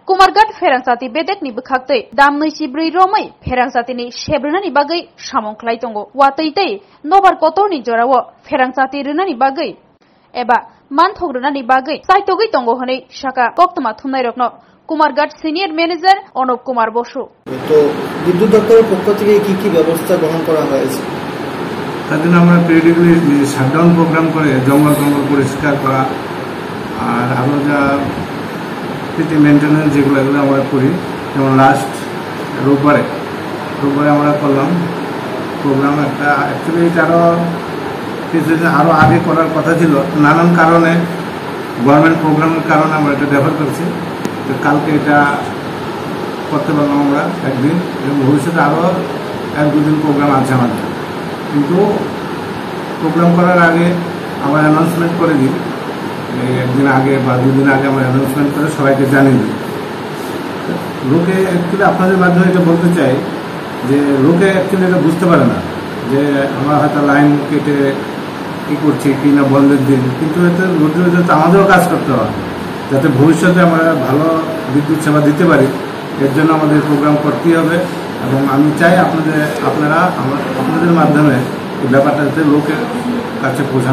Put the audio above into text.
कुमारघाट फेरांसाति बेदेकनि बखाक्तै दाम 24 रोमै फेरांसातिनि सेब्रनानि बागै सामंख्लाय दङ वातैतै नबार कतरनि जराव फेरांसाति रोनानि बागै एबा मानथग्रनानि बागै साइतगै दङ हनै शाखा कक्तमा थुमनाय रत्न कुमारघाट সিনিয়র ম্যানেজার অনুপ কুমার বসু। তো বিদ্যুৎ দপ্তরের পক্ষ থেকে কি কি ব্যবস্থা গ্রহণ করা হয়েছে? তাদের আমরা পিরিয়ডিক্যালি শাটডাউন প্রোগ্রাম করে জঙ্গল পরিষ্কার করা আর আরো যা সিটি মেইনটেনেন্স যেগুলো আমরা করি, যেমন লাস্ট রোববারে আমরা করলাম প্রোগ্রাম একটা। অ্যাকচুয়ালি এটা আরো আগে করার কথা ছিল, নানান কারণে গভর্নমেন্ট প্রোগ্রামের কারণে আমরা এটা ডেভেলপ করছি। তো কালকে এটা করতে পারলাম আমরা একদিন, এবং ভবিষ্যতে আরও 1-2 দিন প্রোগ্রাম আছে আমাদের। কিন্তু প্রোগ্রাম করার আগে আমরা অ্যানাউন্সমেন্ট করে দিই, একদিন আগে বা 2 দিন আগে আমরা অ্যানাউন্সমেন্ট করে সবাইকে জানিয়ে দিই। লোকে অ্যাকচুয়ালি আপনাদের মাধ্যমে এটা বলতে চাই যে লোকে অ্যাকচুয়ালি এটা বুঝতে পারে না যে আমরা হয়তো লাইন কেটে কী করছি কি না বন্ধের দিন, কিন্তু এতে রোদ্রে আমাদেরও কাজ করতে হয় যাতে ভবিষ্যতে আমরা ভালো বিদ্যুৎ সেবা দিতে পারি। এর জন্য আমাদের প্রোগ্রাম করতেই হবে, এবং আমি চাই আপনারা আপনাদের মাধ্যমে এই ব্যাপারটা যাতে লোকের কাছে পৌঁছানো।